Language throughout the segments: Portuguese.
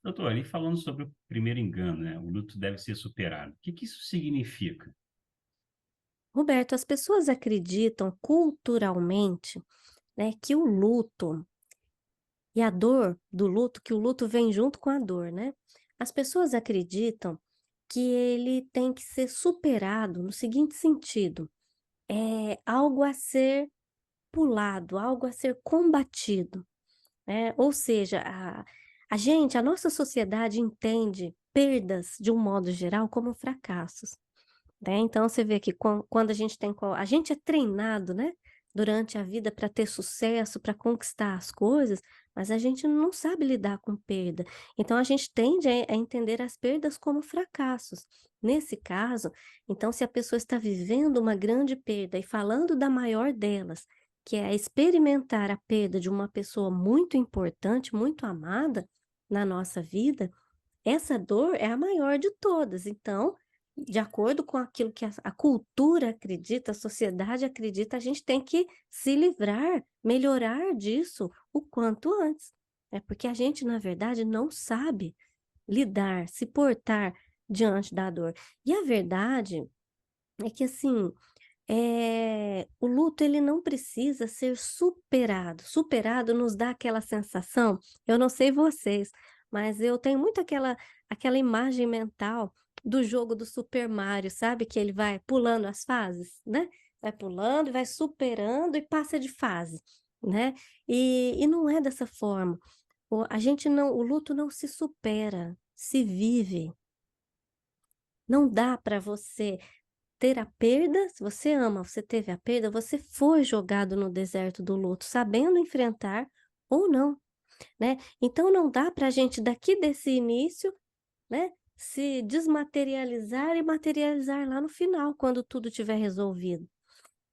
Doutor, ali falando sobre o primeiro engano, né? O luto deve ser superado. O que que isso significa? Roberto, as pessoas acreditam culturalmente, né, que o luto e a dor do luto, que o luto vem junto com a dor, né? As pessoas acreditam que ele tem que ser superado no seguinte sentido: é algo a ser pulado, algo a ser combatido, né? Ou seja, a nossa sociedade entende perdas, de um modo geral, como fracassos. Né, então você vê que quando a gente tem a gente é treinado, né, durante a vida para ter sucesso, para conquistar as coisas, mas a gente não sabe lidar com perda. Então a gente tende a entender as perdas como fracassos. Nesse caso, então se a pessoa está vivendo uma grande perda e falando da maior delas, que é experimentar a perda de uma pessoa muito importante, muito amada na nossa vida, essa dor é a maior de todas. Então, de acordo com aquilo que a cultura acredita, a sociedade acredita, a gente tem que se livrar, melhorar disso o quanto antes. É porque a gente, na verdade, não sabe lidar, se portar diante da dor. E a verdade é que, assim, o luto ele não precisa ser superado. Superado nos dá aquela sensação, eu não sei vocês, mas eu tenho muito aquela imagem mental do jogo do Super Mario, sabe, que ele vai pulando as fases, né, vai pulando e vai superando e passa de fase, né. E não é dessa forma. O luto não se supera, se vive. Não dá para você ter a perda, se você ama, você teve a perda, você foi jogado no deserto do luto, sabendo enfrentar ou não, né. Então não dá para a gente daqui desse início, né, se desmaterializar e materializar lá no final, quando tudo tiver resolvido,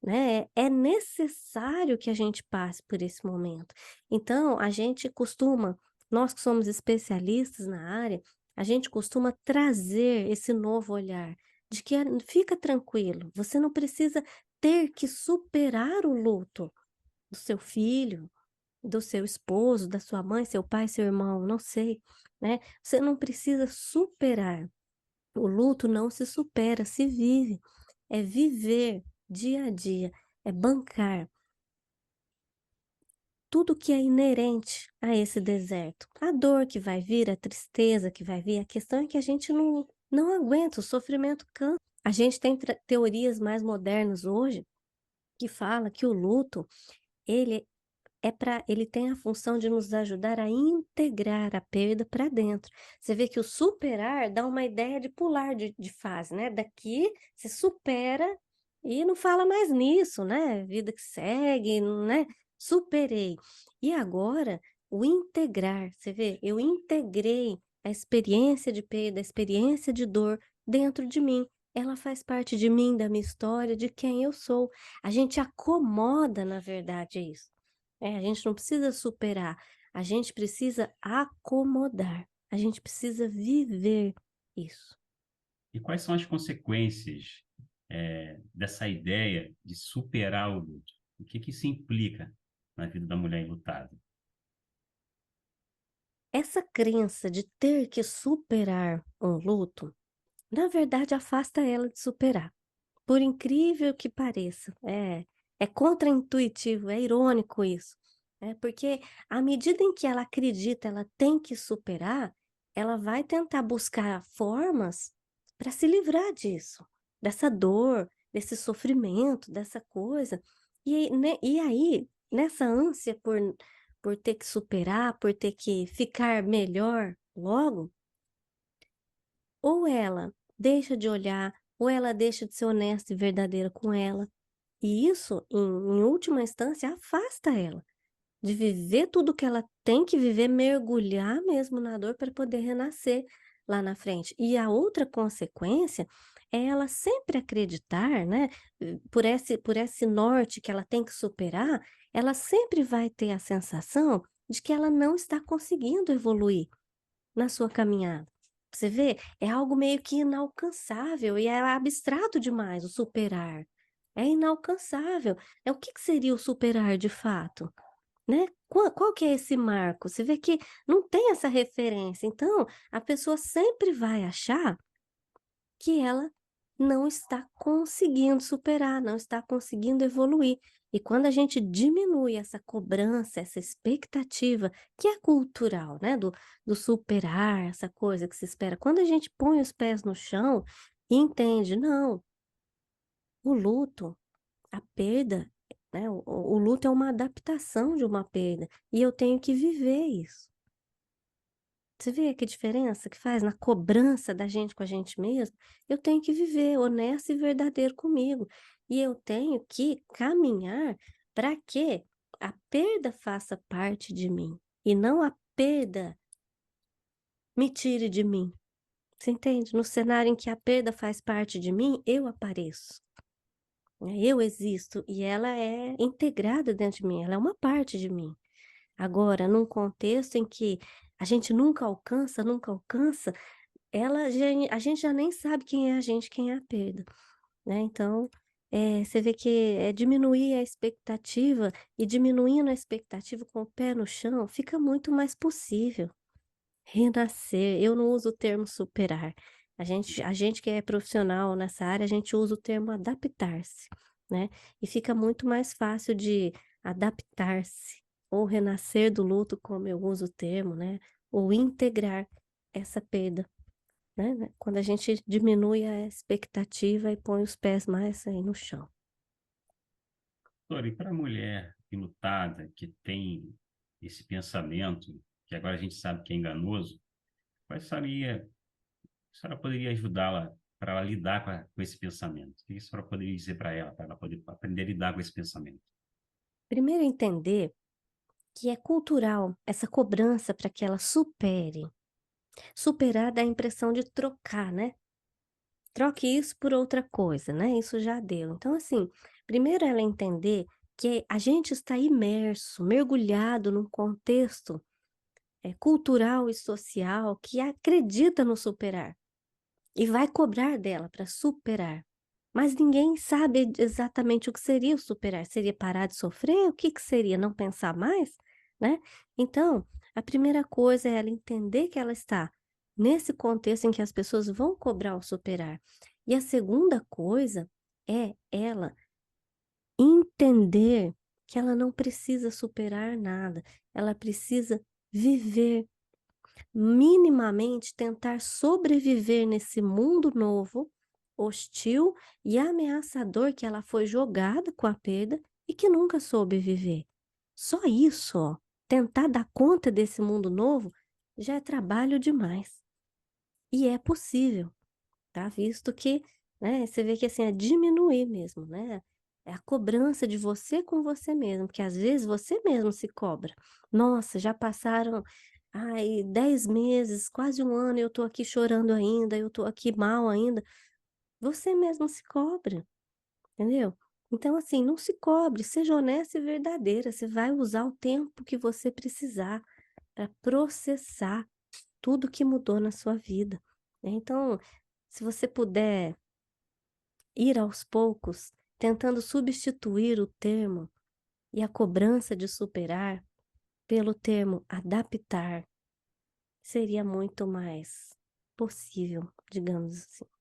né. É necessário que a gente passe por esse momento. Então a gente costuma nós que somos especialistas na área, a gente costuma trazer esse novo olhar, de que fica tranquilo, você não precisa ter que superar o luto do seu filho, do seu esposo, da sua mãe, seu pai, seu irmão, não sei, né. Você não precisa superar. O luto não se supera, se vive. É viver dia a dia, é bancar tudo que é inerente a esse deserto. A dor que vai vir, a tristeza que vai vir, a questão é que a gente não aguenta, o sofrimento cansa. A gente tem teorias mais modernas hoje que fala que o luto, ele ele tem a função de nos ajudar a integrar a perda para dentro. Você vê que o superar dá uma ideia de pular de fase, né? Daqui se supera e não fala mais nisso, né? Vida que segue, né? Superei. E agora, o integrar, você vê, eu integrei a experiência de perda, a experiência de dor dentro de mim. Ela faz parte de mim, da minha história, de quem eu sou. A gente acomoda, na verdade, isso. A gente não precisa superar, a gente precisa acomodar, a gente precisa viver isso. E quais são as consequências, dessa ideia de superar o luto? O que que isso implica na vida da mulher enlutada? Essa crença de ter que superar um luto, na verdade afasta ela de superar, por incrível que pareça. É contraintuitivo, é irônico isso, porque à medida em que ela acredita, ela tem que superar, ela vai tentar buscar formas para se livrar disso, dessa dor, desse sofrimento, dessa coisa. E aí, nessa ânsia por ter que superar, por ter que ficar melhor logo, ou ela deixa de olhar, ou ela deixa de ser honesta e verdadeira com ela. E isso, em última instância, afasta ela de viver tudo que ela tem que viver, mergulhar mesmo na dor para poder renascer lá na frente. E a outra consequência é ela sempre acreditar, né, por esse norte que ela tem que superar, ela sempre vai ter a sensação de que ela não está conseguindo evoluir na sua caminhada. Você vê? É algo meio que inalcançável e é abstrato demais o superar. É inalcançável. O que que seria o superar de fato? né? Qual que é esse marco? Você vê que não tem essa referência, então a pessoa sempre vai achar que ela não está conseguindo superar, não está conseguindo evoluir. E quando a gente diminui essa cobrança, essa expectativa, que é cultural, né, do superar, essa coisa que se espera, quando a gente põe os pés no chão e entende, não, o luto, a perda, né, o luto é uma adaptação de uma perda, e eu tenho que viver isso. Você vê que diferença que faz na cobrança da gente com a gente mesmo? Eu tenho que viver honesto e verdadeiro comigo. E eu tenho que caminhar para que a perda faça parte de mim e não a perda me tire de mim. Você entende? No cenário em que a perda faz parte de mim, eu apareço, né? Eu existo e ela é integrada dentro de mim, ela é uma parte de mim. Agora, num contexto em que a gente nunca alcança, ela já a gente já nem sabe quem é a gente, quem é a perda, né, então, você vê que é diminuir a expectativa, e diminuindo a expectativa com o pé no chão, fica muito mais possível renascer. Eu não uso o termo superar, a gente que é profissional nessa área, a gente usa o termo adaptar-se, né, e fica muito mais fácil de adaptar-se, ou renascer do luto, como eu uso o termo, né, ou integrar essa perda. Né, quando a gente diminui a expectativa e põe os pés mais aí no chão. Doutora, e para a mulher enlutada que tem esse pensamento, que agora a gente sabe que é enganoso, qual seria, a senhora poderia ajudá-la para ela lidar com esse pensamento? O que a senhora poderia dizer para ela poder aprender a lidar com esse pensamento? Primeiro entender que é cultural essa cobrança para que ela supere. Superar dá a impressão de trocar, né. Troque isso por outra coisa, né, isso já deu. Então assim, primeiro ela entender que a gente está imerso, mergulhado num contexto, cultural e social que acredita no superar. E vai cobrar dela para superar. Mas ninguém sabe exatamente o que seria o superar. Seria parar de sofrer? O que que seria? Não pensar mais? Né? Então, a primeira coisa é ela entender que ela está nesse contexto em que as pessoas vão cobrar o superar. E a segunda coisa é ela entender que ela não precisa superar nada, ela precisa viver, minimamente tentar sobreviver nesse mundo novo, hostil e ameaçador que ela foi jogada com a perda e que nunca soube viver. Só isso, ó, tentar dar conta desse mundo novo já é trabalho demais. E é possível, tá? Visto que, né, você vê que assim é diminuir mesmo, né? É a cobrança de você com você mesmo, porque às vezes você mesmo se cobra. Nossa, já passaram, ai, 10 meses, quase um ano, eu tô aqui chorando ainda, eu tô aqui mal ainda. Você mesmo se cobra, entendeu? Então, assim, não se cobre, seja honesta e verdadeira. Você vai usar o tempo que você precisar para processar tudo que mudou na sua vida, né? Então, se você puder ir aos poucos, tentando substituir o termo e a cobrança de superar pelo termo adaptar, seria muito mais possível, digamos assim.